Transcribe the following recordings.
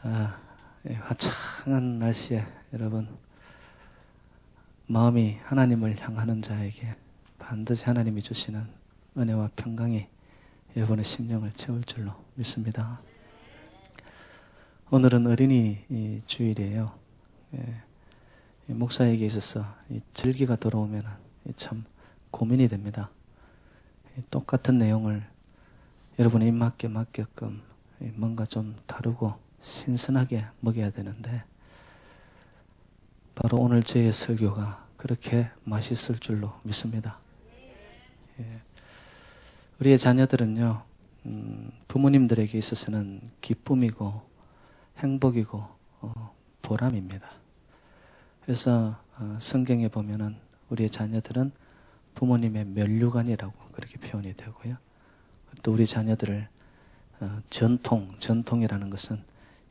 화창한 날씨에 여러분 마음이 하나님을 향하는 자에게 반드시 하나님이 주시는 은혜와 평강이 여러분의 심령을 채울 줄로 믿습니다. 오늘은 어린이 주일이에요. 목사에게 있어서 이 절기가 들어오면 참 고민이 됩니다. 똑같은 내용을 여러분의 입맛에 맞게끔 뭔가 좀 다르고 신선하게 먹여야 되는데 바로 오늘 저의 설교가 그렇게 맛있을 줄로 믿습니다. 우리의 자녀들은요, 부모님들에게 있어서는 기쁨이고 행복이고 보람입니다. 그래서 성경에 보면은 우리의 자녀들은 부모님의 면류관이라고 그렇게 표현이 되고요. 또 우리 자녀들을 전통이라는 것은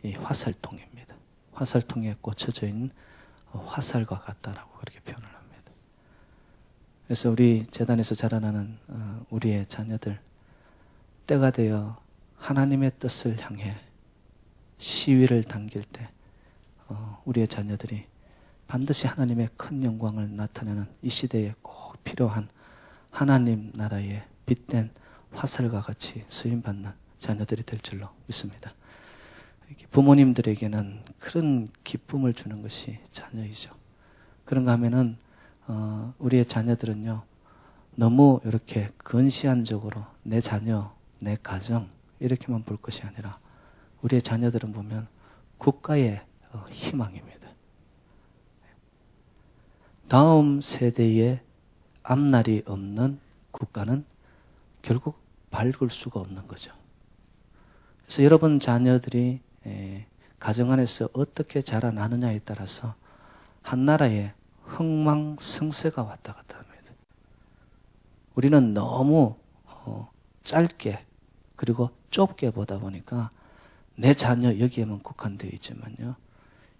이 화살통입니다. 화살통에 꽂혀져 있는 화살과 같다라고 그렇게 표현을 합니다. 그래서 우리 재단에서 자라나는 우리의 자녀들, 때가 되어 하나님의 뜻을 향해 시위를 당길 때 우리의 자녀들이 반드시 하나님의 큰 영광을 나타내는 이 시대에 꼭 필요한 하나님 나라의 빛된 화살과 같이 쓰임받는 자녀들이 될 줄로 믿습니다. 부모님들에게는 그런 기쁨을 주는 것이 자녀이죠. 그런가 하면은 우리의 자녀들은요, 너무 이렇게 근시안적으로 내 자녀, 내 가정 이렇게만 볼 것이 아니라 우리의 자녀들은 보면 국가의 희망입니다. 다음 세대의 앞날이 없는 국가는 결국 밝을 수가 없는 거죠. 그래서 여러분 자녀들이 가정 안에서 어떻게 자라나느냐에 따라서 한 나라에 흥망성쇠가 왔다 갔다 합니다. 우리는 너무 짧게 그리고 좁게 보다 보니까 내 자녀 여기에만 국한되어 있지만요,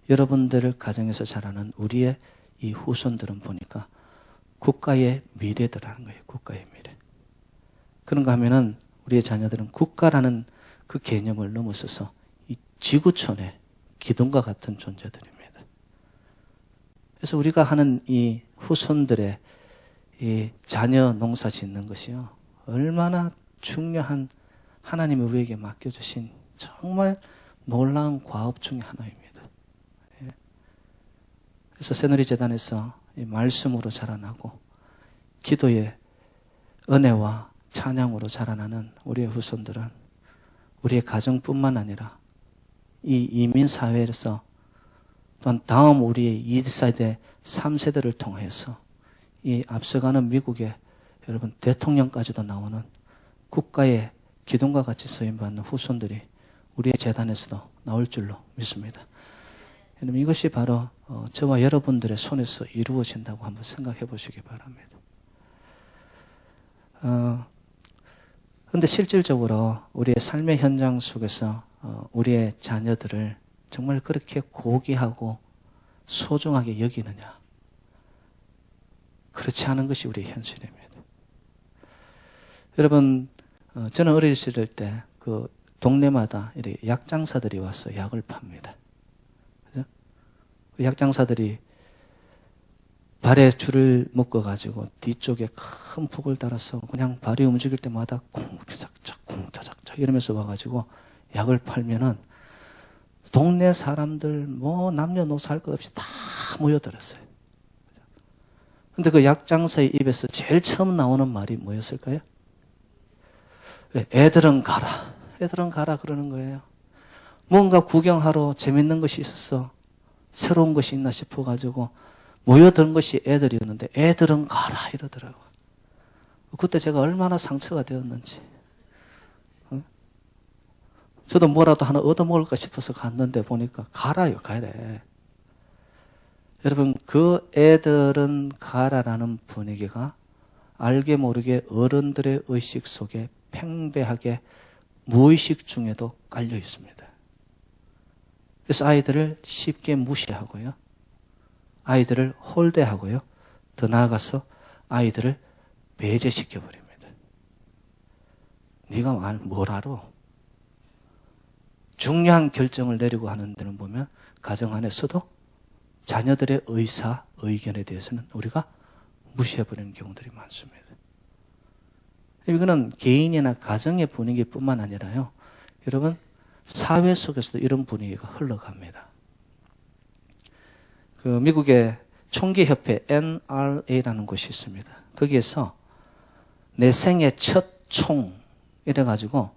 여러분들 가정에서 자라는 우리의 이 후손들은 보니까 국가의 미래더라는 거예요. 국가의 미래. 그런가 하면은 우리의 자녀들은 국가라는 그 개념을 넘어서서 이 지구촌의 기둥과 같은 존재들입니다. 그래서 우리가 하는 이 후손들의 이 자녀 농사 짓는 것이요, 얼마나 중요한 하나님이 우리에게 맡겨주신 정말 놀라운 과업 중에 하나입니다. 그래서 새누리 재단에서 이 말씀으로 자라나고 기도의 은혜와 찬양으로 자라나는 우리의 후손들은 우리의 가정뿐만 아니라 이 이민사회에서 또한 다음 우리의 2세대, 3세대를 통해서 이 앞서가는 미국의 여러분 대통령까지도 나오는 국가의 기둥과 같이 쓰임받는 후손들이 우리의 재단에서도 나올 줄로 믿습니다. 여러분 이것이 바로 저와 여러분들의 손에서 이루어진다고 한번 생각해 보시기 바랍니다. 그런데 실질적으로 우리의 삶의 현장 속에서 우리의 자녀들을 정말 그렇게 고귀하고 소중하게 여기느냐? 그렇지 않은 것이 우리의 현실입니다. 여러분, 저는 어릴 시절 때 그 동네마다 이렇게 약장사들이 와서 약을 팝니다. 그죠? 그 약장사들이 발에 줄을 묶어가지고 뒤쪽에 큰 북을 달아서 그냥 발이 움직일 때마다 쿵타작작 쿵타작작 이러면서 와가지고 약을 팔면은 동네 사람들 뭐 남녀노소 할 것 없이 다 모여들었어요. 근데 그 약장사의 입에서 제일 처음 나오는 말이 뭐였을까요? 애들은 가라. 애들은 가라 그러는 거예요. 뭔가 구경하러 재밌는 것이 있었어. 새로운 것이 있나 싶어가지고 모여든 것이 애들이었는데 애들은 가라 이러더라고요. 그때 제가 얼마나 상처가 되었는지. 저도 뭐라도 하나 얻어먹을까 싶어서 갔는데 보니까 가라요, 가래. 여러분, 그 애들은 가라라는 분위기가 알게 모르게 어른들의 의식 속에 팽배하게 무의식 중에도 깔려 있습니다. 그래서 아이들을 쉽게 무시하고요, 아이들을 홀대하고요, 더 나아가서 아이들을 배제시켜버립니다. 네가 뭘 알아? 중요한 결정을 내리고 하는 데는 보면 가정 안에서도 자녀들의 의사, 의견에 대해서는 우리가 무시해버리는 경우들이 많습니다. 이거는 개인이나 가정의 분위기뿐만 아니라요, 여러분 사회 속에서도 이런 분위기가 흘러갑니다. 그 미국의 총기협회 NRA라는 곳이 있습니다. 거기에서 내 생애 첫 총 이래가지고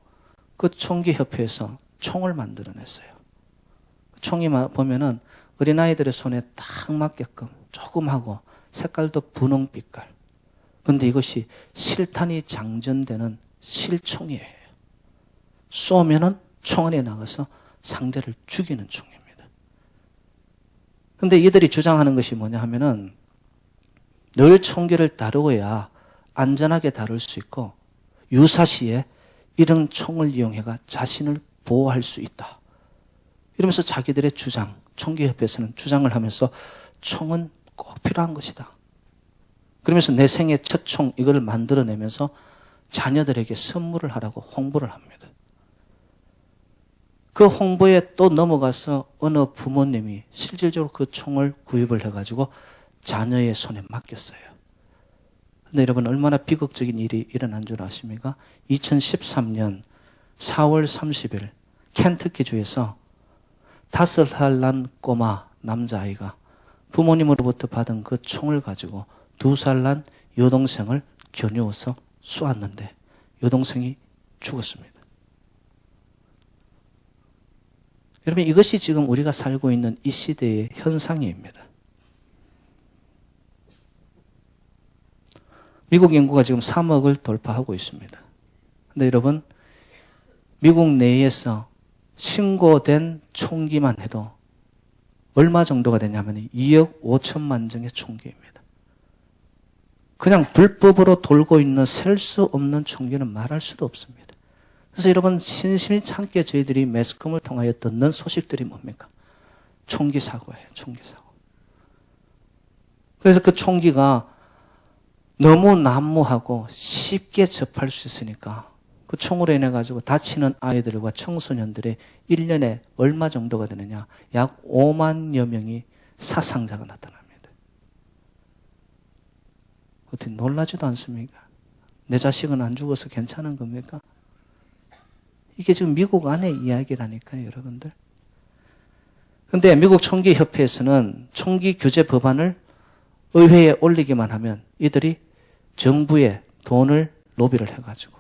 그 총기협회에서 총을 만들어냈어요. 총이 보면은 어린아이들의 손에 딱 맞게끔 조그마하고 색깔도 분홍빛깔. 그런데 이것이 실탄이 장전되는 실총이에요. 쏘면은 총 안에 나가서 상대를 죽이는 총입니다. 그런데 이들이 주장하는 것이 뭐냐 하면은 늘 총기를 다루어야 안전하게 다룰 수 있고 유사시에 이런 총을 이용해가 자신을 보호할 수 있다. 이러면서 자기들의 주장, 총기협회에서는 주장을 하면서 총은 꼭 필요한 것이다. 그러면서 내 생애 첫 총 이걸 만들어내면서 자녀들에게 선물을 하라고 홍보를 합니다. 그 홍보에 또 넘어가서 어느 부모님이 실질적으로 그 총을 구입을 해가지고 자녀의 손에 맡겼어요. 근데 여러분 얼마나 비극적인 일이 일어난 줄 아십니까? 2013년 4월 30일 켄터키주에서 5살 난 꼬마 남자아이가 부모님으로부터 받은 그 총을 가지고 2살 난 여동생을 겨누어서 쏘았는데 여동생이 죽었습니다. 여러분 이것이 지금 우리가 살고 있는 이 시대의 현상입니다. 미국 인구가 지금 3억을 돌파하고 있습니다. 그런데 여러분 미국 내에서 신고된 총기만 해도 얼마 정도가 되냐면 2억 5천만 정의 총기입니다. 그냥 불법으로 돌고 있는 셀 수 없는 총기는 말할 수도 없습니다. 그래서 여러분 심심찮게 저희들이 매스컴을 통하여 듣는 소식들이 뭡니까? 총기 사고예요. 총기 사고. 그래서 그 총기가 너무 난무하고 쉽게 접할 수 있으니까 그 총으로 인해 가지고 다치는 아이들과 청소년들의 1년에 얼마 정도가 되느냐? 약 5만여 명이 사상자가 나타납니다. 어떻게 놀라지도 않습니까? 내 자식은 안 죽어서 괜찮은 겁니까? 이게 지금 미국 안의 이야기라니까요, 여러분들. 그런데 미국 총기협회에서는 총기 규제 법안을 의회에 올리기만 하면 이들이 정부에 돈을 로비를 해가지고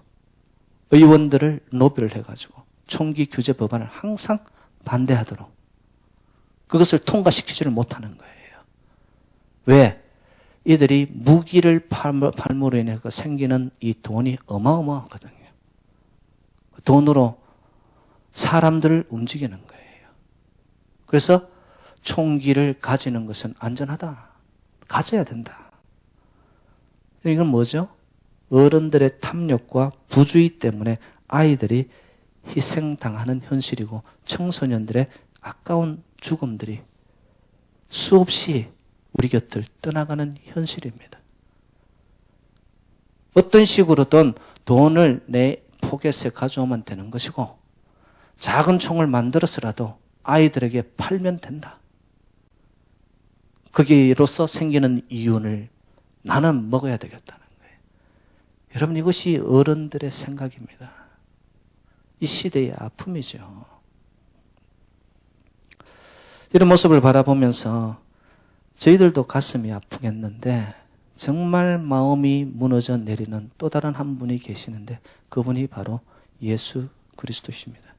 의원들을 로비를 해가지고 총기 규제 법안을 항상 반대하도록 그것을 통과시키지를 못하는 거예요. 왜? 이들이 무기를 팔므로 인해 생기는 이 돈이 어마어마하거든요. 돈으로 사람들을 움직이는 거예요. 그래서 총기를 가지는 것은 안전하다. 가져야 된다. 이건 뭐죠? 어른들의 탐욕과 부주의 때문에 아이들이 희생당하는 현실이고 청소년들의 아까운 죽음들이 수없이 우리 곁을 떠나가는 현실입니다. 어떤 식으로든 돈을 내 포켓에 가져오면 되는 것이고 작은 총을 만들어서라도 아이들에게 팔면 된다. 거기로서 생기는 이윤을 나는 먹어야 되겠다는 거예요. 여러분 이것이 어른들의 생각입니다. 이 시대의 아픔이죠. 이런 모습을 바라보면서 저희들도 가슴이 아프겠는데 정말 마음이 무너져 내리는 또 다른 한 분이 계시는데 그분이 바로 예수 그리스도십니다.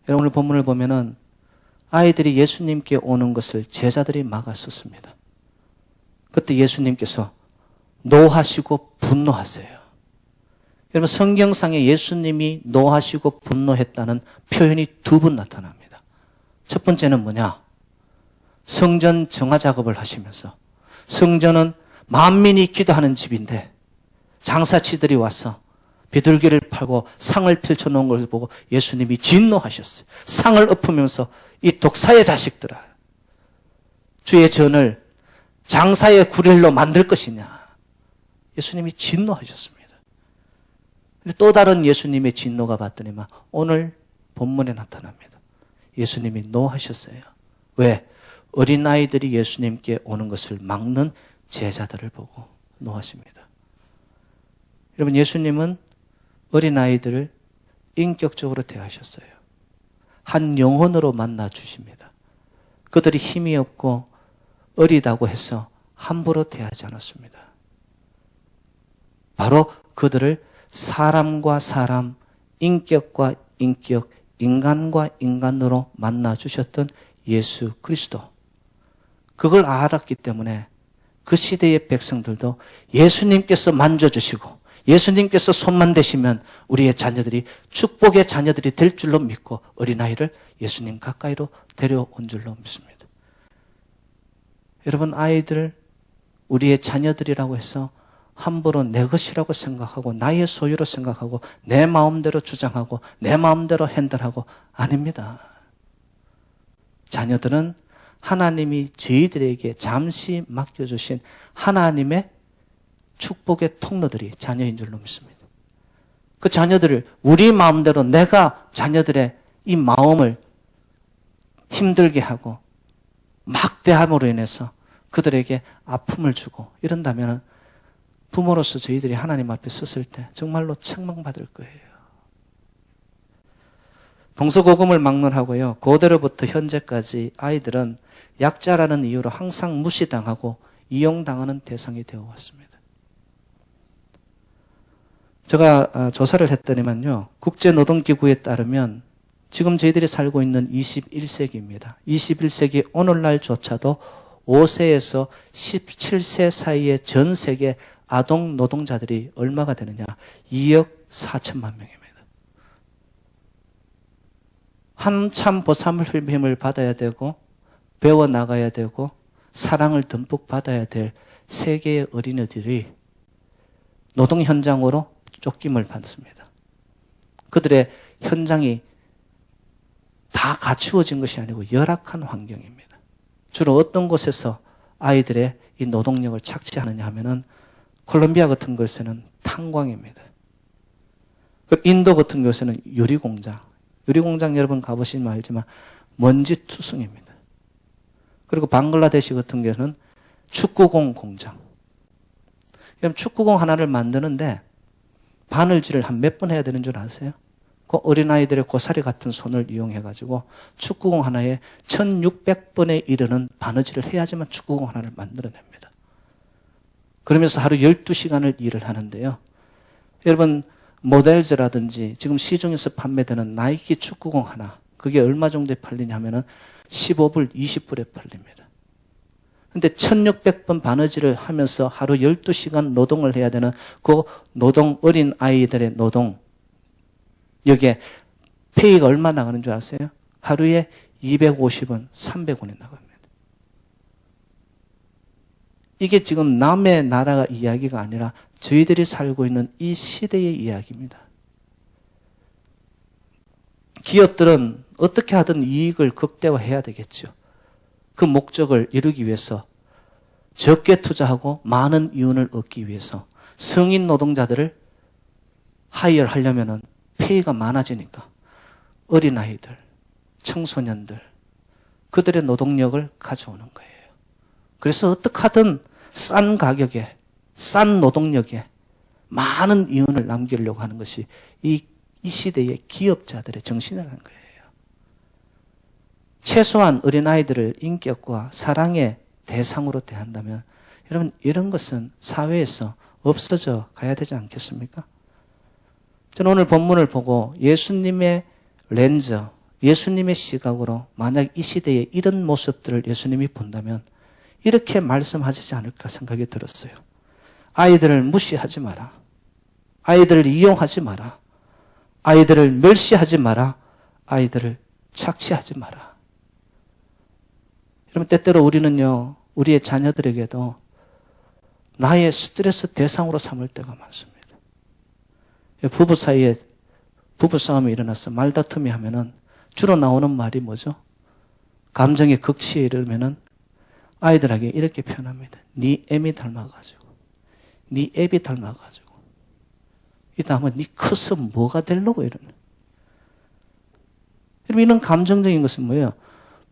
여러분 오늘 본문을 보면은 아이들이 예수님께 오는 것을 제자들이 막았었습니다. 그때 예수님께서 노하시고 분노하세요. 여러분 성경상에 예수님이 노하시고 분노했다는 표현이 2번 나타납니다. 첫 번째는 뭐냐? 성전 정화 작업을 하시면서 성전은 만민이 기도하는 집인데 장사치들이 와서 비둘기를 팔고 상을 펼쳐놓은 것을 보고 예수님이 진노하셨어요. 상을 엎으면서 이 독사의 자식들아 주의 전을 장사의 구렐로 만들 것이냐. 예수님이 진노하셨습니다. 근데 또 다른 예수님의 진노가 봤더니만 오늘 본문에 나타납니다. 예수님이 노하셨어요. 왜? 어린아이들이 예수님께 오는 것을 막는 제자들을 보고 노하십니다. 여러분, 예수님은 어린아이들을 인격적으로 대하셨어요. 한 영혼으로 만나 주십니다. 그들이 힘이 없고 어리다고 해서 함부로 대하지 않았습니다. 바로 그들을 사람과 사람, 인격과 인격, 인간과 인간으로 만나 주셨던 예수 그리스도. 그걸 알았기 때문에 그 시대의 백성들도 예수님께서 만져주시고 예수님께서 손만 대시면 우리의 자녀들이 축복의 자녀들이 될 줄로 믿고 어린아이를 예수님 가까이로 데려온 줄로 믿습니다. 여러분, 아이들, 우리의 자녀들이라고 해서 함부로 내 것이라고 생각하고 나의 소유로 생각하고 내 마음대로 주장하고 내 마음대로 핸들하고 아닙니다. 자녀들은 하나님이 저희들에게 잠시 맡겨주신 하나님의 축복의 통로들이 자녀인 줄로 믿습니다. 그 자녀들을 우리 마음대로 내가 자녀들의 이 마음을 힘들게 하고 막대함으로 인해서 그들에게 아픔을 주고 이런다면 부모로서 저희들이 하나님 앞에 섰을 때 정말로 책망받을 거예요. 동서고금을 막론하고요. 고대로부터 현재까지 아이들은 약자라는 이유로 항상 무시당하고 이용당하는 대상이 되어 왔습니다. 제가 조사를 했더니만요. 국제노동기구에 따르면 지금 저희들이 살고 있는 21세기입니다. 21세기 오늘날조차도 5세에서 17세 사이의 전 세계 아동 노동자들이 얼마가 되느냐? 2억 4천만 명입니다. 한참 보살핌을 받아야 되고 배워나가야 되고 사랑을 듬뿍 받아야 될 세계의 어린이들이 노동 현장으로 쫓김을 받습니다. 그들의 현장이 다 갖추어진 것이 아니고 열악한 환경입니다. 주로 어떤 곳에서 아이들의 이 노동력을 착취하느냐 하면은 콜롬비아 같은 곳에는 탄광입니다. 인도 같은 곳에는 유리공장. 유리공장 여러분 가보시면 알지만 먼지 투성입니다. 그리고 방글라데시 같은 경우는 축구공 공장. 그럼 축구공 하나를 만드는데 바늘질을 한 몇 번 해야 되는 줄 아세요? 그 어린아이들의 고사리 같은 손을 이용해가지고 축구공 하나에 1600번에 이르는 바느질을 해야지만 축구공 하나를 만들어냅니다. 그러면서 하루 12시간을 일을 하는데요. 여러분, 모델즈라든지 지금 시중에서 판매되는 나이키 축구공 하나, 그게 얼마 정도에 팔리냐 하면은 15불, 20불에 팔립니다. 근데 1600번 바느질을 하면서 하루 12시간 노동을 해야 되는 그 노동, 어린 아이들의 노동, 여기에 페이가 얼마 나가는 줄 아세요? 하루에 250원, 300원이 나갑니다. 이게 지금 남의 나라 이야기가 아니라 저희들이 살고 있는 이 시대의 이야기입니다. 기업들은 어떻게 하든 이익을 극대화해야 되겠죠. 그 목적을 이루기 위해서 적게 투자하고 많은 이윤을 얻기 위해서 성인 노동자들을 하이어를 하려면은 페이가 많아지니까 어린아이들, 청소년들, 그들의 노동력을 가져오는 거예요. 그래서 어떻게 하든 싼 가격에, 싼 노동력에 많은 이윤을 남기려고 하는 것이 이 시대의 기업자들의 정신이라는 거예요. 최소한 어린아이들을 인격과 사랑의 대상으로 대한다면 여러분, 이런 것은 사회에서 없어져 가야 되지 않겠습니까? 저는 오늘 본문을 보고 예수님의 렌즈, 예수님의 시각으로 만약 이 시대에 이런 모습들을 예수님이 본다면 이렇게 말씀하시지 않을까 생각이 들었어요. 아이들을 무시하지 마라. 아이들을 이용하지 마라. 아이들을 멸시하지 마라. 아이들을 착취하지 마라. 여러분, 때때로 우리는요, 우리의 자녀들에게도 나의 스트레스 대상으로 삼을 때가 많습니다. 부부 사이에 부부싸움이 일어나서 말다툼이 하면은 주로 나오는 말이 뭐죠? 감정의 극치에 이르면은 아이들에게 이렇게 표현합니다. 네 애미 닮아가지고, 네 애비 닮아가지고, 이 다음에 네 커서 뭐가 되려고 이러는. 여러분, 이런 감정적인 것은 뭐예요?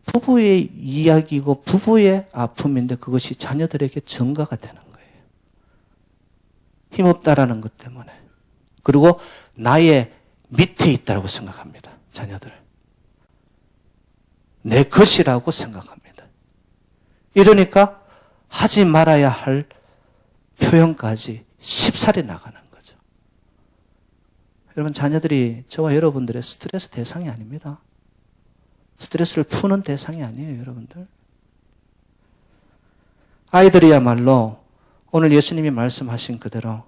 부부의 이야기고 부부의 아픔인데 그것이 자녀들에게 전가가 되는 거예요. 힘없다라는 것 때문에. 그리고 나의 밑에 있다고 생각합니다. 자녀들. 내 것이라고 생각합니다. 이러니까 하지 말아야 할 표현까지 쉽사리 나가는 거죠. 여러분, 자녀들이 저와 여러분들의 스트레스 대상이 아닙니다. 스트레스를 푸는 대상이 아니에요, 여러분들. 아이들이야말로 오늘 예수님이 말씀하신 그대로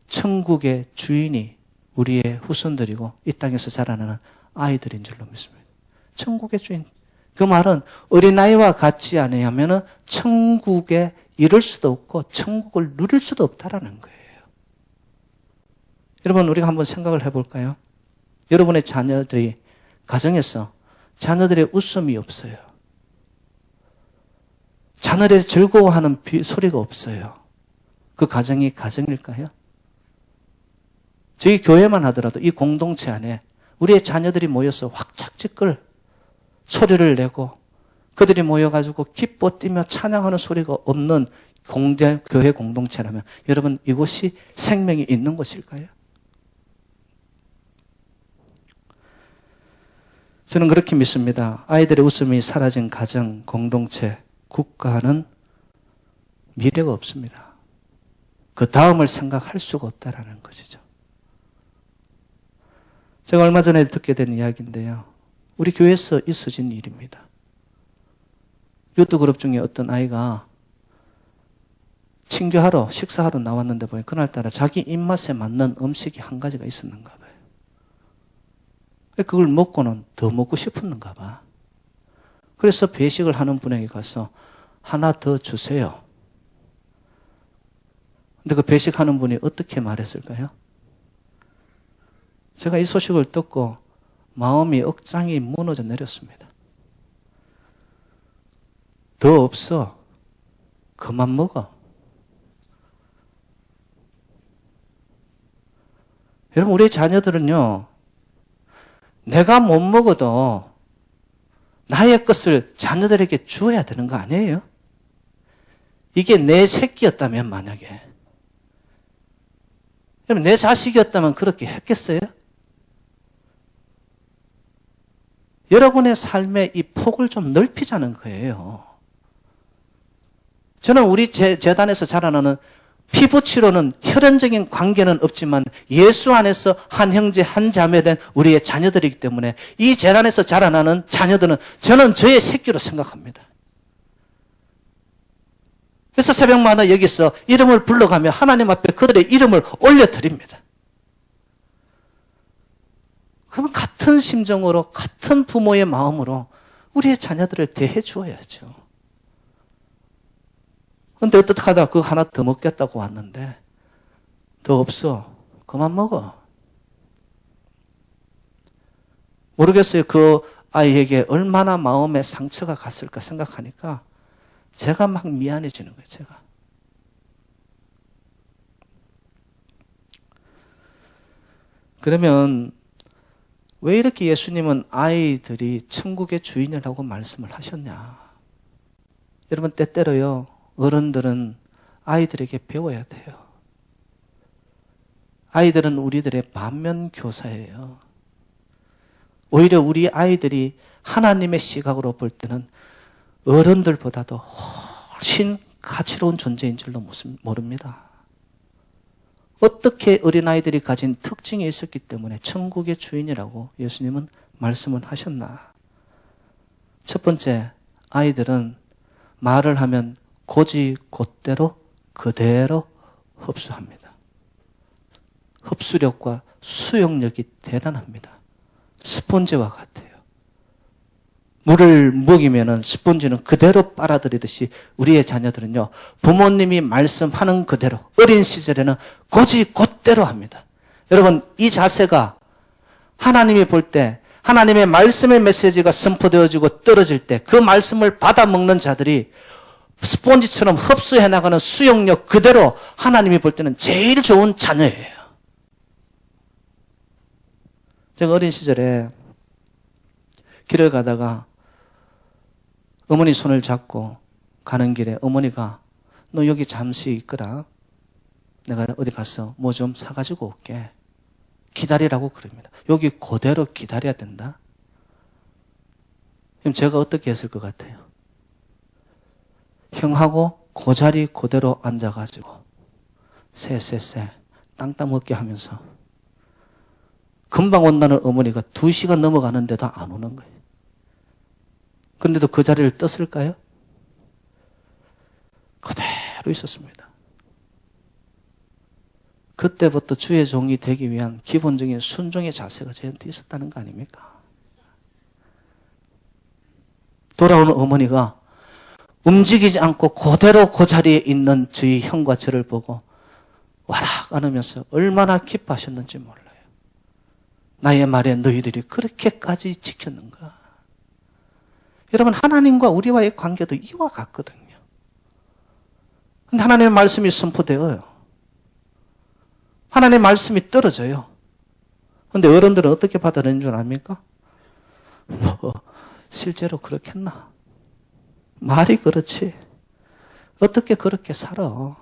천국의 주인이 우리의 후손들이고 이 땅에서 자라나는 아이들인 줄로 믿습니다. 천국의 주인. 그 말은 어린아이와 같지 않으면 천국에 이를 수도 없고 천국을 누릴 수도 없다라는 거예요. 여러분, 우리가 한번 생각을 해볼까요? 여러분의 자녀들이 가정에서 자녀들의 웃음이 없어요. 자녀들이 즐거워하는 소리가 없어요. 그 가정이 가정일까요? 저희 교회만 하더라도 이 공동체 안에 우리의 자녀들이 모여서 확착지껄 소리를 내고 그들이 모여가지고 기뻐 뛰며 찬양하는 소리가 없는 교회 공동체라면 여러분, 이곳이 생명이 있는 곳일까요? 저는 그렇게 믿습니다. 아이들의 웃음이 사라진 가정, 공동체, 국가는 미래가 없습니다. 그 다음을 생각할 수가 없다라는 것이죠. 제가 얼마 전에 듣게 된 이야기인데요. 우리 교회에서 있어진 일입니다. 유튜브 그룹 중에 어떤 아이가 친교하러, 식사하러 나왔는데 보니 그날따라 자기 입맛에 맞는 음식이 한 가지가 있었는가 봐요. 그걸 먹고는 더 먹고 싶었는가 봐. 그래서 배식을 하는 분에게 가서 하나 더 주세요. 근데 그 배식하는 분이 어떻게 말했을까요? 제가 이 소식을 듣고 마음이 억장이 무너져 내렸습니다. 더 없어. 그만 먹어. 여러분, 우리 자녀들은요, 내가 못 먹어도 나의 것을 자녀들에게 주어야 되는 거 아니에요? 이게 내 새끼였다면 만약에. 그럼 내 자식이었다면 그렇게 했겠어요? 여러분의 삶의 이 폭을 좀 넓히자는 거예요. 저는 우리 재단에서 자라나는 피부 치료는 혈연적인 관계는 없지만 예수 안에서 한 형제 한 자매된 우리의 자녀들이기 때문에 이 재단에서 자라나는 자녀들은 저는 저의 새끼로 생각합니다. 그래서 새벽마다 여기서 이름을 불러가며 하나님 앞에 그들의 이름을 올려드립니다. 그러면 같은 심정으로 같은 부모의 마음으로 우리의 자녀들을 대해 주어야죠. 근데 어떻게 하다가 그거 하나 더 먹겠다고 왔는데 더 없어. 그만 먹어. 모르겠어요. 그 아이에게 얼마나 마음에 상처가 갔을까 생각하니까 제가 막 미안해지는 거예요. 제가. 그러면 왜 이렇게 예수님은 아이들이 천국의 주인이라고 말씀을 하셨냐? 여러분, 때때로요, 어른들은 아이들에게 배워야 돼요. 아이들은 우리들의 반면 교사예요. 오히려 우리 아이들이 하나님의 시각으로 볼 때는 어른들보다도 훨씬 가치로운 존재인 줄로 모릅니다. 어떻게 어린아이들이 가진 특징이 있었기 때문에 천국의 주인이라고 예수님은 말씀을 하셨나? 첫 번째, 아이들은 말을 하면 곧이곧대로 그대로 흡수합니다. 흡수력과 수용력이 대단합니다. 스폰지와 같아요. 물을 먹이면은 스폰지는 그대로 빨아들이듯이 우리의 자녀들은요, 부모님이 말씀하는 그대로 어린 시절에는 곧이곧대로 합니다. 여러분, 이 자세가 하나님이 볼 때 하나님의 말씀의 메시지가 선포되어지고 떨어질 때 그 말씀을 받아먹는 자들이 스폰지처럼 흡수해 나가는 수용력 그대로 하나님이 볼 때는 제일 좋은 자녀예요. 제가 어린 시절에 길을 가다가 어머니 손을 잡고 가는 길에 어머니가 너 여기 잠시 있거라. 내가 어디 가서 뭐 좀 사가지고 올게. 기다리라고 그럽니다. 여기 그대로 기다려야 된다. 그럼 제가 어떻게 했을 것 같아요? 형하고 그 자리 그대로 앉아가지고 쎄 땅 먹게 하면서 금방 온다는 어머니가 2시간 넘어가는데도 안 오는 거예요. 그런데도 그 자리를 떴을까요? 그대로 있었습니다. 그때부터 주의 종이 되기 위한 기본적인 순종의 자세가 저한테 있었다는 거 아닙니까? 돌아오는 어머니가 움직이지 않고 그대로 그 자리에 있는 저희 형과 저를 보고 와락 안으면서 얼마나 기뻐하셨는지 몰라요. 나의 말에 너희들이 그렇게까지 지켰는가? 여러분, 하나님과 우리와의 관계도 이와 같거든요. 근데 하나님의 말씀이 선포되어요. 하나님의 말씀이 떨어져요. 근데 어른들은 어떻게 받아들이는 줄 압니까? 실제로 그렇겠나? 말이 그렇지. 어떻게 그렇게 살아?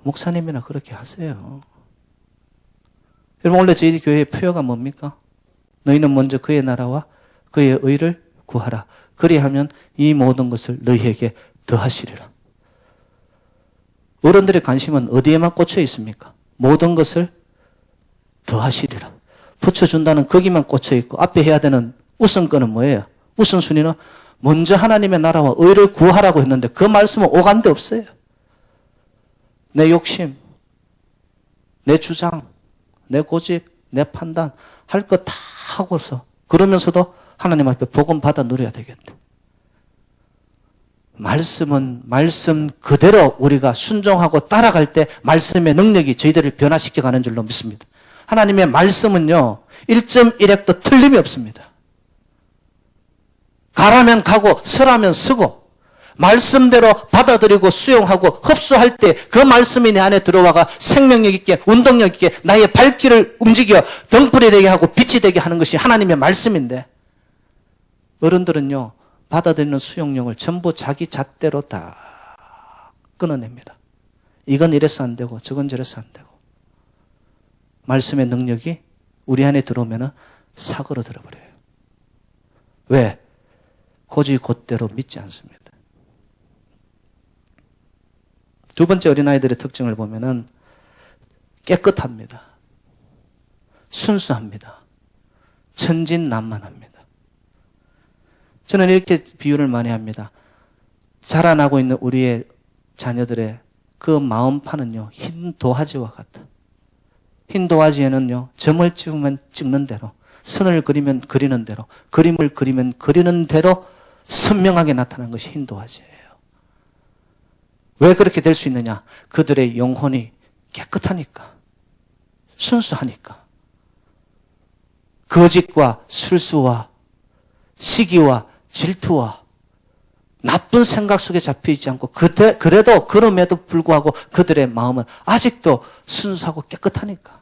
목사님이나 그렇게 하세요. 여러분, 원래 저희 교회의 표어가 뭡니까? 너희는 먼저 그의 나라와 그의 의를 구하라. 그리하면 이 모든 것을 너희에게 더하시리라. 어른들의 관심은 어디에만 꽂혀 있습니까? 모든 것을 더하시리라. 붙여준다는 거기만 꽂혀 있고 앞에 해야 되는 우선권은 뭐예요? 우선순위는 먼저 하나님의 나라와 의를 구하라고 했는데 그 말씀은 오간데 없어요. 내 욕심, 내 주장, 내 고집, 내 판단 할 거 다 하고서 그러면서도 하나님 앞에 복음 받아 누려야 되겠대. 말씀은 말씀 그대로 우리가 순종하고 따라갈 때 말씀의 능력이 저희들을 변화시켜가는 줄로 믿습니다. 하나님의 말씀은요 1.1핵도 틀림이 없습니다. 가라면 가고 서라면 서고 말씀대로 받아들이고 수용하고 흡수할 때 그 말씀이 내 안에 들어와가 생명력 있게 운동력 있게 나의 발길을 움직여 등불이 되게 하고 빛이 되게 하는 것이 하나님의 말씀인데 어른들은요 받아들이는 수용력을 전부 자기 잣대로 다 끊어냅니다. 이건 이래서 안 되고 저건 저래서 안 되고 말씀의 능력이 우리 안에 들어오면 사고로 들어버려요. 왜? 고지 곧대로 믿지 않습니다. 두 번째 어린아이들의 특징을 보면은 깨끗합니다. 순수합니다. 천진난만합니다. 저는 이렇게 비유를 많이 합니다. 자라나고 있는 우리의 자녀들의 그 마음판은요, 흰 도화지와 같다. 흰 도화지에는요, 점을 찍으면 찍는 대로, 선을 그리면 그리는 대로, 그림을 그리면 그리는 대로 선명하게 나타나는 것이 흰 도화지예요. 왜 그렇게 될 수 있느냐? 그들의 영혼이 깨끗하니까, 순수하니까. 거짓과 술수와 시기와 질투와 나쁜 생각 속에 잡혀있지 않고 그래도 그럼에도 불구하고 그들의 마음은 아직도 순수하고 깨끗하니까.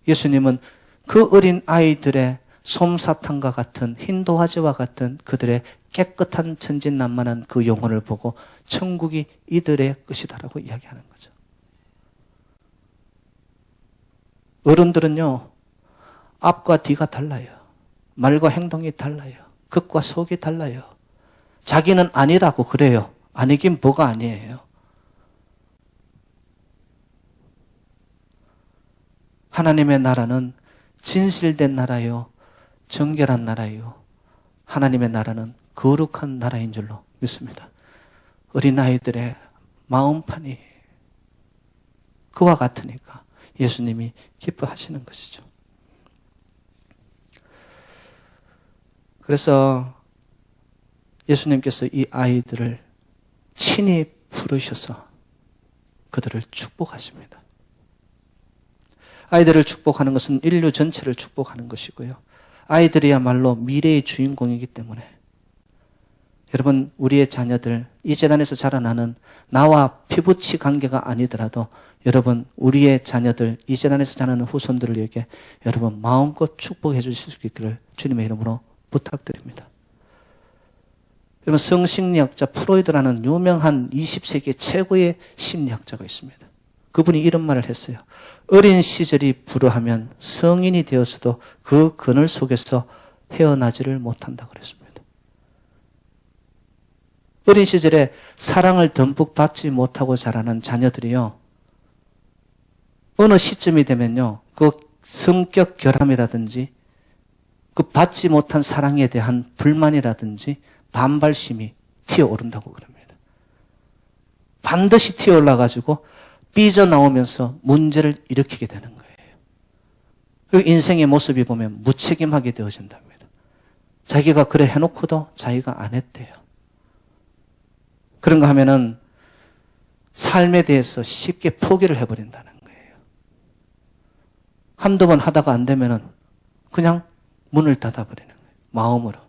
예수님은 그 어린 아이들의 솜사탕과 같은 흰 도화지와 같은 그들의 깨끗한 천진난만한 그 영혼을 보고 천국이 이들의 것이다라고 이야기하는 거죠. 어른들은요, 앞과 뒤가 달라요. 말과 행동이 달라요. 겉과 속이 달라요. 자기는 아니라고 그래요. 아니긴 뭐가 아니에요. 하나님의 나라는 진실된 나라요, 정결한 나라요. 하나님의 나라는 거룩한 나라인 줄로 믿습니다. 어린아이들의 마음판이 그와 같으니까 예수님이 기뻐하시는 것이죠. 그래서 예수님께서 이 아이들을 친히 부르셔서 그들을 축복하십니다. 아이들을 축복하는 것은 인류 전체를 축복하는 것이고요. 아이들이야말로 미래의 주인공이기 때문에 여러분, 우리의 자녀들, 이 재단에서 자라나는 나와 피부치 관계가 아니더라도 여러분, 우리의 자녀들, 이 재단에서 자라는 후손들에게 여러분 마음껏 축복해 주실 수 있기를 주님의 이름으로 부탁드립니다. 여러분, 성심리학자 프로이드라는 유명한 20세기 최고의 심리학자가 있습니다. 그분이 이런 말을 했어요. 어린 시절이 불우하면 성인이 되어서도 그 그늘 속에서 헤어나지를 못한다 그랬습니다. 어린 시절에 사랑을 듬뿍 받지 못하고 자라는 자녀들이요, 어느 시점이 되면요, 그 성격 결함이라든지 그 받지 못한 사랑에 대한 불만이라든지 반발심이 튀어오른다고 그럽니다. 반드시 튀어올라가지고 삐져나오면서 문제를 일으키게 되는 거예요. 그리고 인생의 모습이 보면 무책임하게 되어진답니다. 자기가 그래 해놓고도 자기가 안 했대요. 그런가 하면은 삶에 대해서 쉽게 포기를 해버린다는 거예요. 한두 번 하다가 안 되면은 그냥 문을 닫아버리는 거예요. 마음으로.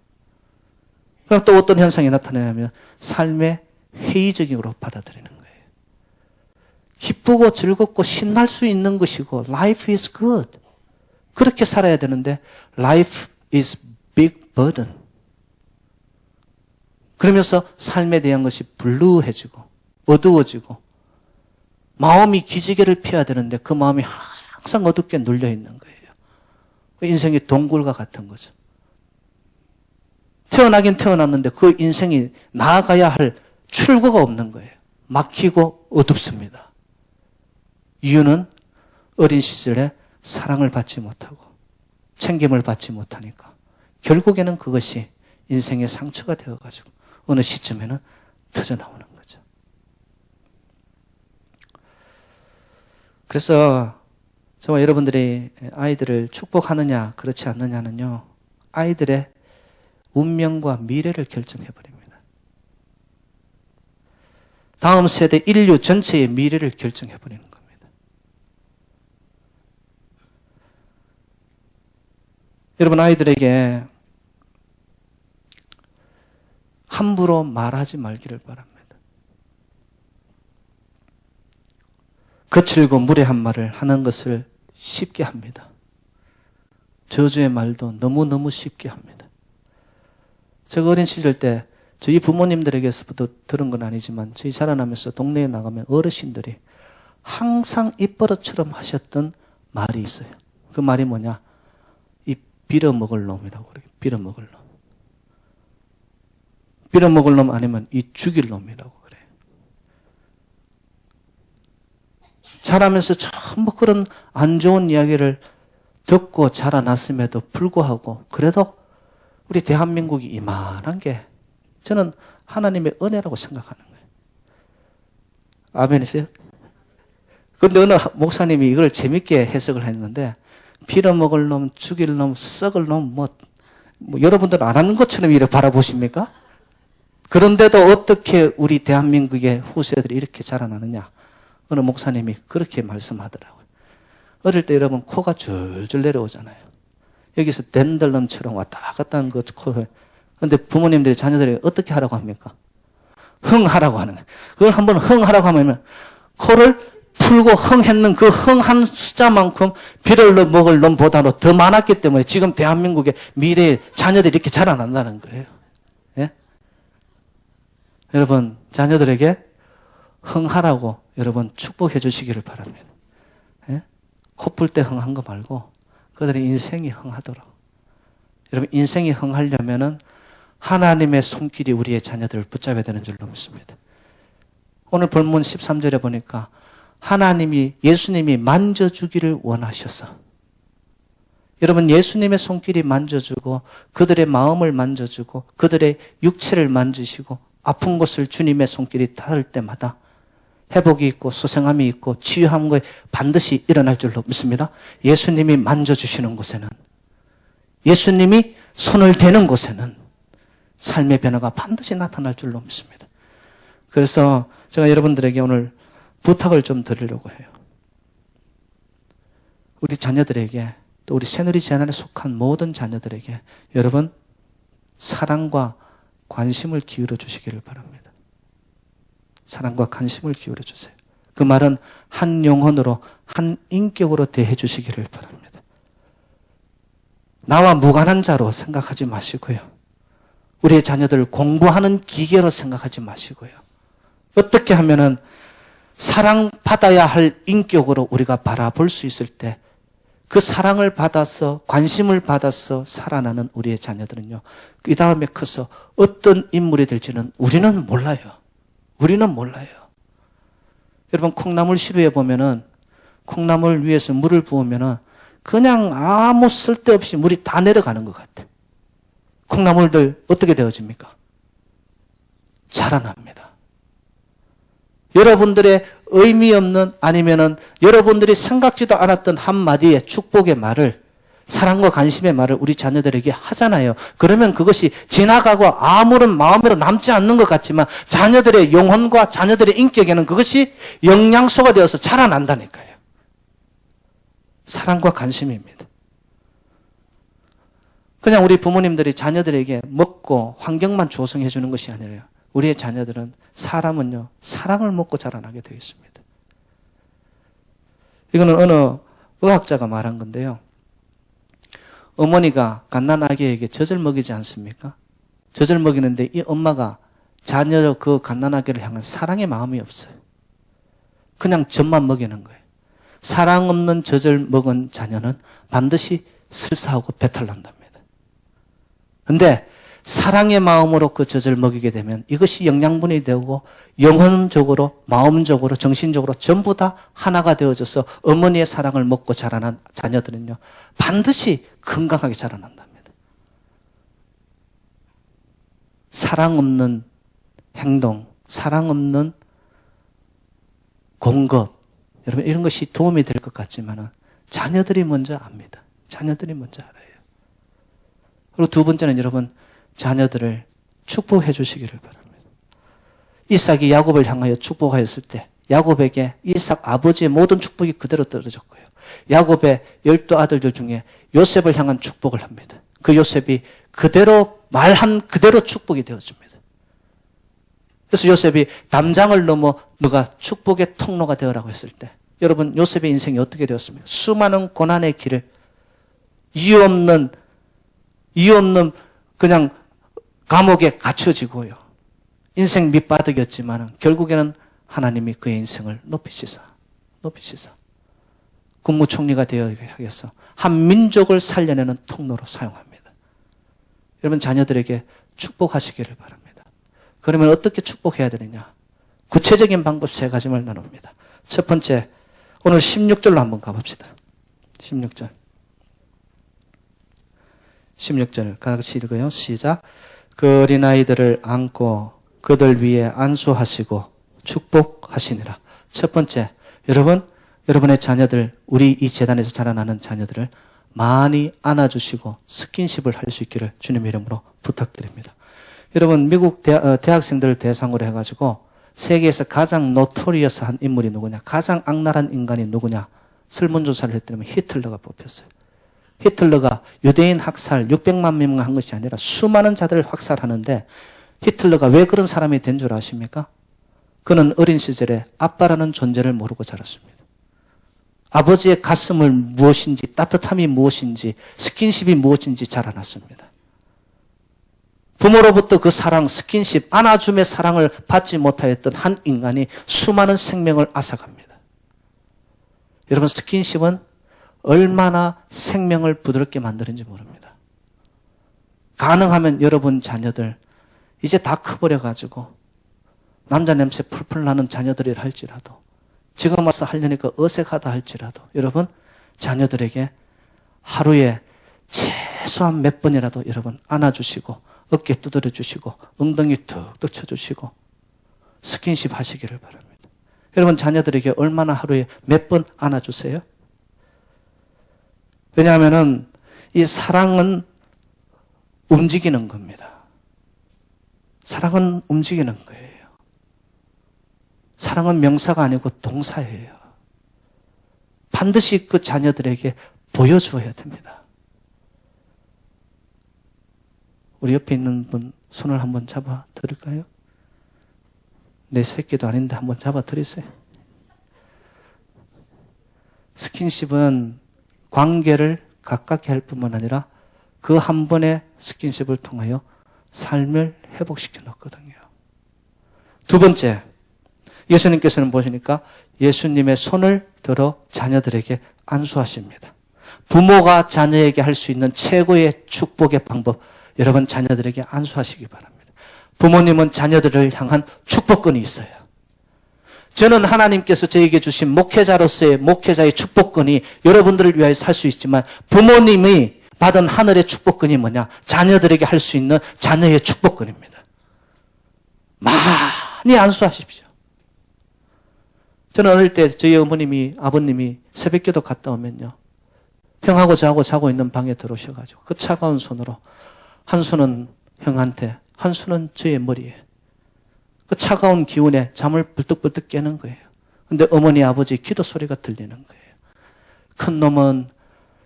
그럼 또 어떤 현상이 나타나냐면 삶의 회의적으로 받아들이는 거예요. 기쁘고 즐겁고 신날 수 있는 것이고 life is good. 그렇게 살아야 되는데 life is big burden. 그러면서 삶에 대한 것이 블루해지고 어두워지고 마음이 기지개를 펴야 되는데 그 마음이 항상 어둡게 눌려 있는 거예요. 인생이 동굴과 같은 거죠. 태어나긴 태어났는데 그 인생이 나아가야 할 출구가 없는 거예요. 막히고 어둡습니다. 이유는 어린 시절에 사랑을 받지 못하고 챙김을 받지 못하니까 결국에는 그것이 인생의 상처가 되어가지고 어느 시점에는 터져나오는 거죠. 그래서 저와 여러분들이 아이들을 축복하느냐 그렇지 않느냐는요, 아이들의 운명과 미래를 결정해버립니다. 다음 세대 인류 전체의 미래를 결정해버리는 겁니다. 여러분, 아이들에게 함부로 말하지 말기를 바랍니다. 거칠고 무례한 말을 하는 것을 쉽게 합니다. 저주의 말도 너무너무 쉽게 합니다. 제가 어린 시절 때 저희 부모님들에게서부터 들은 건 아니지만 저희 자라나면서 동네에 나가면 어르신들이 항상 입버릇처럼 하셨던 말이 있어요. 그 말이 뭐냐? 이 빌어먹을 놈이라고 그래요. 빌어먹을 놈. 빌어먹을 놈 아니면 이 죽일 놈이라고 그래요. 자라면서 전부 그런 안 좋은 이야기를 듣고 자라났음에도 불구하고 그래도 우리 대한민국이 이만한 게 저는 하나님의 은혜라고 생각하는 거예요. 아멘이세요? 그런데 어느 목사님이 이걸 재밌게 해석을 했는데 빌어먹을 놈, 죽일 놈, 썩을 놈 뭐 여러분들 안 하는 것처럼 이렇게 바라보십니까? 그런데도 어떻게 우리 대한민국의 후세들이 이렇게 자라나느냐? 어느 목사님이 그렇게 말씀하더라고요. 어릴 때 여러분 코가 줄줄 내려오잖아요. 여기서 댄들럼처럼 왔다 갔다 하는 그 코에. 그런데 부모님들이 자녀들에게 어떻게 하라고 합니까? 흥하라고 하는 거예요. 그걸 한번 흥하라고 하면 코를 풀고 흥했는 그 흥한 숫자만큼 비를 먹을 놈보다도 더 많았기 때문에 지금 대한민국의 미래의 자녀들이 이렇게 자라난다는 거예요. 예? 여러분, 자녀들에게 흥하라고 여러분 축복해 주시기를 바랍니다. 예? 코 풀 때 흥한 거 말고 그들의 인생이 흥하도록. 여러분, 인생이 흥하려면은 하나님의 손길이 우리의 자녀들을 붙잡아야 되는 줄로 믿습니다. 오늘 본문 13절에 보니까 하나님이, 예수님이 만져주기를 원하셔서, 여러분, 예수님의 손길이 만져주고 그들의 마음을 만져주고 그들의 육체를 만지시고 아픈 곳을 주님의 손길이 닿을 때마다 회복이 있고 소생함이 있고 치유한 것이 반드시 일어날 줄로 믿습니다. 예수님이 만져주시는 곳에는, 예수님이 손을 대는 곳에는 삶의 변화가 반드시 나타날 줄로 믿습니다. 그래서 제가 여러분들에게 오늘 부탁을 좀 드리려고 해요. 우리 자녀들에게, 또 우리 새누리 재단에 속한 모든 자녀들에게 여러분 사랑과 관심을 기울여 주시기를 바랍니다. 사랑과 관심을 기울여 주세요. 그 말은 한 영혼으로 한 인격으로 대해 주시기를 바랍니다. 나와 무관한 자로 생각하지 마시고요. 우리의 자녀들을 공부하는 기계로 생각하지 마시고요. 어떻게 하면은 사랑받아야 할 인격으로 우리가 바라볼 수 있을 때 그 사랑을 받아서 관심을 받아서 살아나는 우리의 자녀들은요. 그 다음에 커서 어떤 인물이 될지는 우리는 몰라요. 우리는 몰라요. 여러분 콩나물 시루에 보면은 콩나물 위에서 물을 부으면은 그냥 아무 쓸데없이 물이 다 내려가는 것 같아. 콩나물들 어떻게 되어집니까? 자라납니다. 여러분들의 의미 없는 아니면은 여러분들이 생각지도 않았던 한마디의 축복의 말을 사랑과 관심의 말을 우리 자녀들에게 하잖아요. 그러면 그것이 지나가고 아무런 마음으로 남지 않는 것 같지만 자녀들의 영혼과 자녀들의 인격에는 그것이 영양소가 되어서 자라난다니까요. 사랑과 관심입니다. 그냥 우리 부모님들이 자녀들에게 먹고 환경만 조성해 주는 것이 아니라요. 우리의 자녀들은 사람은요. 사랑을 먹고 자라나게 되어 있습니다. 이거는 어느 의학자가 말한 건데요. 어머니가 갓난아기에게 젖을 먹이지 않습니까? 젖을 먹이는데 이 엄마가 자녀 그 갓난아기를 향한 사랑의 마음이 없어요. 그냥 젖만 먹이는 거예요. 사랑 없는 젖을 먹은 자녀는 반드시 설사하고 배탈 난답니다. 그런데 사랑의 마음으로 그 젖을 먹이게 되면 이것이 영양분이 되고 영혼적으로, 마음적으로, 정신적으로 전부 다 하나가 되어져서 어머니의 사랑을 먹고 자라난 자녀들은요. 반드시 건강하게 자라난답니다. 사랑 없는 행동, 사랑 없는 공급, 여러분 이런 것이 도움이 될 것 같지만 자녀들이 먼저 압니다. 자녀들이 먼저 알아요. 그리고 두 번째는 여러분 자녀들을 축복해 주시기를 바랍니다. 이삭이 야곱을 향하여 축복하였을 때 야곱에게 이삭 아버지의 모든 축복이 그대로 떨어졌고요. 야곱의 12아들들 중에 요셉을 향한 축복을 합니다. 그 요셉이 그대로 말한 그대로 축복이 되어집니다. 그래서 요셉이 담장을 넘어 너가 축복의 통로가 되어라고 했을 때 여러분 요셉의 인생이 어떻게 되었습니까? 수많은 고난의 길을 이유 없는 그냥 감옥에 갇혀지고요. 인생 밑바닥이었지만 결국에는 하나님이 그의 인생을 높이시사 국무총리가 되어 하겠어 한 민족을 살려내는 통로로 사용합니다. 여러분 자녀들에게 축복하시기를 바랍니다. 그러면 어떻게 축복해야 되느냐? 구체적인 방법 3가지를 나눕니다. 첫 번째, 오늘 16절로 한번 가봅시다. 16절 같이 읽어요. 시작. 그 어린아이들을 안고 그들 위에 안수하시고 축복하시니라. 첫 번째, 여러분의 자녀들, 우리 이 재단에서 자라나는 자녀들을 많이 안아주시고 스킨십을 할 수 있기를 주님의 이름으로 부탁드립니다. 여러분 미국 대학생들을 대상으로 해가지고 세계에서 가장 노토리어스한 인물이 누구냐, 가장 악랄한 인간이 누구냐 설문조사를 했더니 히틀러가 뽑혔어요. 히틀러가 유대인 학살 600만 명을 한 것이 아니라 수많은 자들을 학살하는데 히틀러가 왜 그런 사람이 된 줄 아십니까? 그는 어린 시절에 아빠라는 존재를 모르고 자랐습니다. 아버지의 가슴을 무엇인지, 따뜻함이 무엇인지, 스킨십이 무엇인지 잘 알았습니다. 부모로부터 그 사랑, 스킨십, 안아줌의 사랑을 받지 못하였던 한 인간이 수많은 생명을 앗아갑니다. 여러분 스킨십은 얼마나 생명을 부드럽게 만드는지 모릅니다. 가능하면 여러분 자녀들 이제 다 커버려가지고 남자 냄새 풀풀 나는 자녀들이라 할지라도 지금 와서 하려니까 어색하다 할지라도 여러분 자녀들에게 하루에 최소한 몇 번이라도 여러분 안아주시고 어깨 두드려 주시고 엉덩이 툭툭 쳐주시고 스킨십 하시기를 바랍니다. 여러분 자녀들에게 얼마나 하루에 몇 번 안아주세요? 왜냐하면 이 사랑은 움직이는 겁니다. 사랑은 움직이는 거예요. 사랑은 명사가 아니고 동사예요. 반드시 그 자녀들에게 보여주어야 됩니다. 우리 옆에 있는 분 손을 한번 잡아 드릴까요? 내 새끼도 아닌데 한번 잡아 드리세요. 스킨십은 관계를 가깝게 할 뿐만 아니라 그 한 번의 스킨십을 통하여 삶을 회복시켜 놓거든요. 두 번째, 예수님께서는 보시니까 예수님의 손을 들어 자녀들에게 안수하십니다. 부모가 자녀에게 할 수 있는 최고의 축복의 방법, 여러분 자녀들에게 안수하시기 바랍니다. 부모님은 자녀들을 향한 축복권이 있어요. 저는 하나님께서 저에게 주신 목회자로서의 목회자의 축복권이 여러분들을 위하여 살 수 있지만 부모님이 받은 하늘의 축복권이 뭐냐? 자녀들에게 할 수 있는 자녀의 축복권입니다. 많이 안수하십시오. 저는 어릴 때 저희 어머님이, 아버님이 새벽기도 갔다 오면요. 형하고 저하고 자고 있는 방에 들어오셔가지고 그 차가운 손으로 한 손은 형한테, 한 손은 저의 머리에 그 차가운 기운에 잠을 벌떡벌떡 깨는 거예요. 근데 어머니, 아버지 기도 소리가 들리는 거예요. 큰 놈은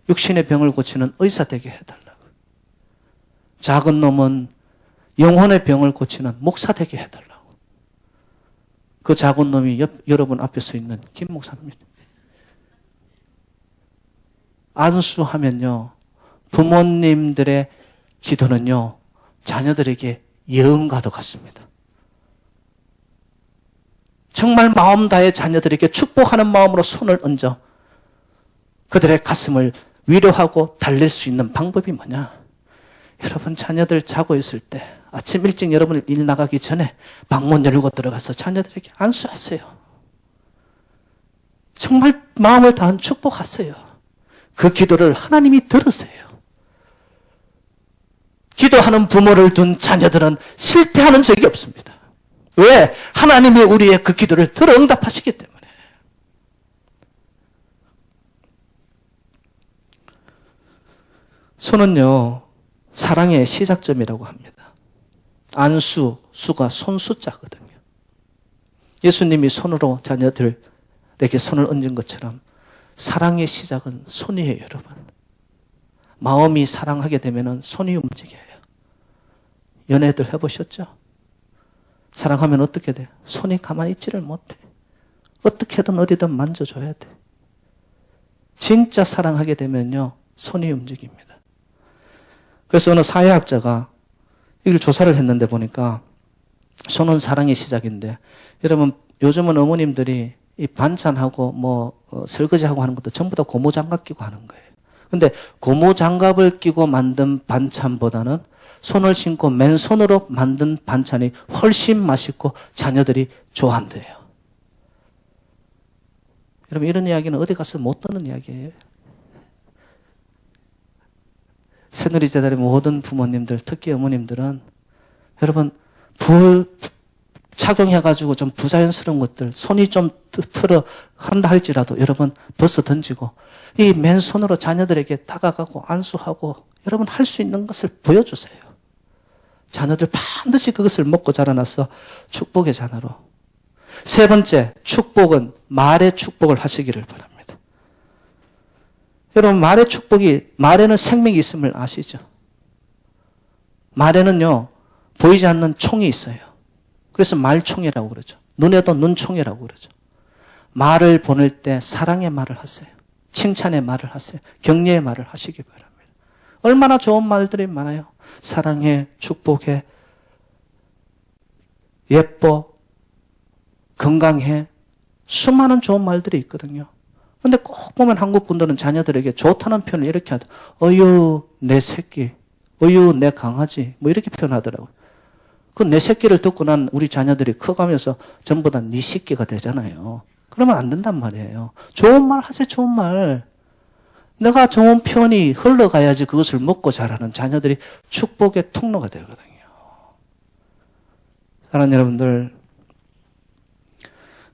육신의 병을 고치는 의사 되게 해달라고. 작은 놈은 영혼의 병을 고치는 목사 되게 해달라고. 그 작은 놈이 여러분 앞에 서 있는 김 목사입니다. 안수하면요, 부모님들의 기도는요, 자녀들에게 예언과도 같습니다. 정말 마음 다해 자녀들에게 축복하는 마음으로 손을 얹어 그들의 가슴을 위로하고 달랠 수 있는 방법이 뭐냐? 여러분 자녀들 자고 있을 때 아침 일찍 여러분 일 나가기 전에 방문 열고 들어가서 자녀들에게 안수하세요. 정말 마음을 다한 축복하세요. 그 기도를 하나님이 들으세요. 기도하는 부모를 둔 자녀들은 실패하는 적이 없습니다. 왜? 하나님이 우리의 그 기도를 들어 응답하시기 때문에. 손은요, 사랑의 시작점이라고 합니다. 안수, 수가 손수자거든요. 예수님이 손으로 자녀들에게 손을 얹은 것처럼 사랑의 시작은 손이에요, 여러분. 마음이 사랑하게 되면 손이 움직여요. 연애들 해보셨죠? 사랑하면 어떻게 돼? 손이 가만히 있지를 못해. 어떻게든 어디든 만져줘야 돼. 진짜 사랑하게 되면요, 손이 움직입니다. 그래서 어느 사회학자가 이걸 조사를 했는데 보니까 손은 사랑의 시작인데, 여러분 요즘은 어머님들이 이 반찬하고 설거지하고 하는 것도 전부 다 고무장갑 끼고 하는 거예요. 근데 고무장갑을 끼고 만든 반찬보다는 손을 신고 맨손으로 만든 반찬이 훨씬 맛있고 자녀들이 좋아한대요. 여러분 이런 이야기는 어디 가서 못 듣는 이야기예요. 새누리 제자리 모든 부모님들, 특히 어머님들은 여러분 착용해가지고 좀 부자연스러운 것들, 손이 좀 틀어 한다 할지라도 여러분 벗어 던지고 이 맨손으로 자녀들에게 다가가고 안수하고 여러분 할 수 있는 것을 보여주세요. 자녀들 반드시 그것을 먹고 자라나서 축복의 자녀로. 세 번째, 축복은 말의 축복을 하시기를 바랍니다. 여러분 말의 축복이, 말에는 생명이 있음을 아시죠? 말에는요 보이지 않는 총이 있어요. 그래서 말총이라고 그러죠. 눈에도 눈총이라고 그러죠. 말을 보낼 때 사랑의 말을 하세요. 칭찬의 말을 하세요. 격려의 말을 하시기 바랍니다. 얼마나 좋은 말들이 많아요. 사랑해, 축복해, 예뻐, 건강해, 수많은 좋은 말들이 있거든요. 근데 꼭 보면 한국 분들은 자녀들에게 좋다는 표현을 이렇게 하다. 어유 내 새끼, 어유 내 강아지, 이렇게 표현하더라고요. 그 내 새끼를 듣고 난 우리 자녀들이 커가면서 전부 다 네 새끼가 되잖아요. 그러면 안 된단 말이에요. 좋은 말 하세요, 좋은 말. 내가 좋은 표현이 흘러가야지 그것을 먹고 자라는 자녀들이 축복의 통로가 되거든요. 사랑하는 여러분들,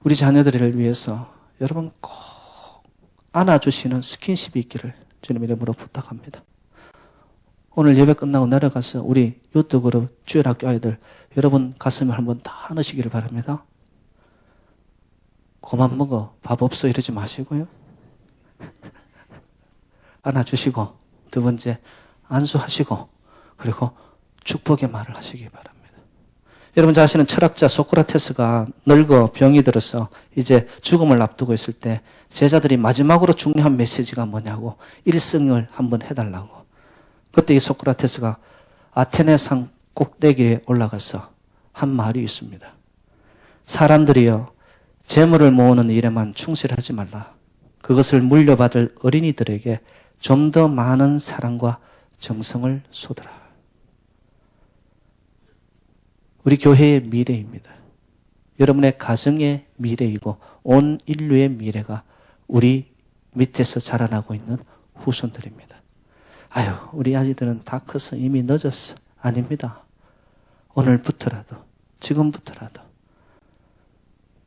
우리 자녀들을 위해서 여러분 꼭 안아주시는 스킨십이 있기를 주님 이름으로 부탁합니다. 오늘 예배 끝나고 내려가서 우리 유튜브그룹 주일학교 아이들 여러분 가슴에 한번 다 안으시기를 바랍니다. 그만 먹어, 밥 없어 이러지 마시고요. 안아주시고, 두 번째 안수하시고, 그리고 축복의 말을 하시기 바랍니다. 여러분 잘 아시는 철학자 소크라테스가 늙어 병이 들어서 이제 죽음을 앞두고 있을 때 제자들이 마지막으로 중요한 메시지가 뭐냐고 일승을 한번 해달라고. 그때 이 소크라테스가 아테네 산 꼭대기에 올라가서 한 말이 있습니다. 사람들이여, 재물을 모으는 일에만 충실하지 말라. 그것을 물려받을 어린이들에게 좀 더 많은 사랑과 정성을 쏟아라. 우리 교회의 미래입니다. 여러분의 가정의 미래이고 온 인류의 미래가 우리 밑에서 자라나고 있는 후손들입니다. 아유, 우리 아이들은 다 커서 이미 늦었어. 아닙니다. 오늘부터라도, 지금부터라도,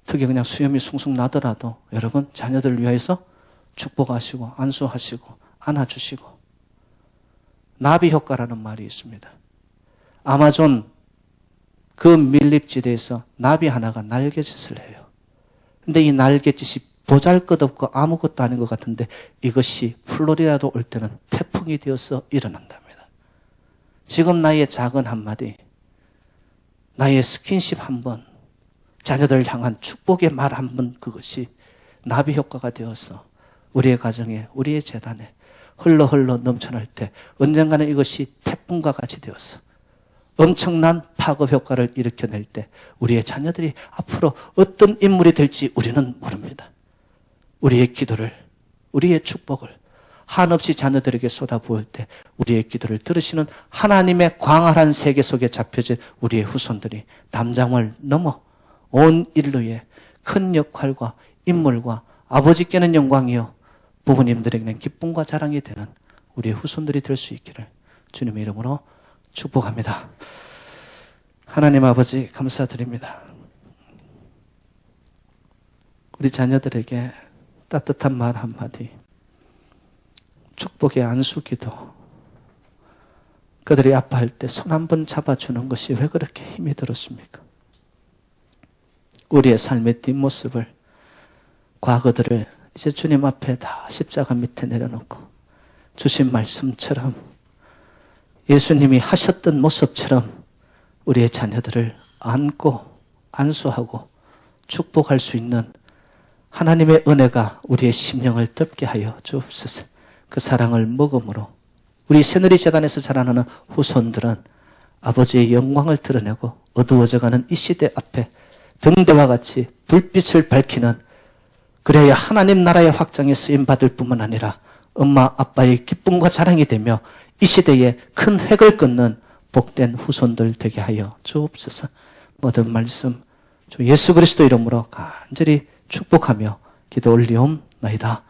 특히 그냥 수염이 숭숭 나더라도 여러분 자녀들을 위해서 축복하시고 안수하시고 안아주시고. 나비 효과라는 말이 있습니다. 아마존 그 밀립지대에서 나비 하나가 날개짓을 해요. 근데 이 날개짓이 보잘것없고 아무것도 아닌 것 같은데 이것이 플로리다로 올 때는 태풍이 되어서 일어난답니다. 지금 나의 작은 한마디, 나의 스킨십 한 번, 자녀들 향한 축복의 말 한 번, 그것이 나비 효과가 되어서 우리의 가정에, 우리의 재단에 흘러 넘쳐날 때 언젠가는 이것이 태풍과 같이 되어서 엄청난 파급 효과를 일으켜낼 때 우리의 자녀들이 앞으로 어떤 인물이 될지 우리는 모릅니다. 우리의 기도를, 우리의 축복을 한없이 자녀들에게 쏟아부을 때 우리의 기도를 들으시는 하나님의 광활한 세계 속에 잡혀진 우리의 후손들이 담장을 넘어 온 인류의 큰 역할과 인물과 아버지께는 영광이요 부모님들에게는 기쁨과 자랑이 되는 우리의 후손들이 될 수 있기를 주님의 이름으로 축복합니다. 하나님 아버지 감사드립니다. 우리 자녀들에게 따뜻한 말 한마디, 축복의 안수기도, 그들이 아파할 때 손 한 번 잡아주는 것이 왜 그렇게 힘이 들었습니까? 우리의 삶의 뒷모습을, 과거들을 이제 주님 앞에 다 십자가 밑에 내려놓고 주신 말씀처럼 예수님이 하셨던 모습처럼 우리의 자녀들을 안고 안수하고 축복할 수 있는 하나님의 은혜가 우리의 심령을 덮게 하여 주옵소서. 그 사랑을 먹음으로 우리 새누리 재단에서 자라나는 후손들은 아버지의 영광을 드러내고 어두워져가는 이 시대 앞에 등대와 같이 불빛을 밝히는, 그래야 하나님 나라의 확장에 쓰임받을 뿐만 아니라 엄마 아빠의 기쁨과 자랑이 되며 이 시대에 큰 획을 끊는 복된 후손들 되게 하여 주옵소서. 모든 말씀 주 예수 그리스도 이름으로 간절히 축복하며 기도 올리옵나이다.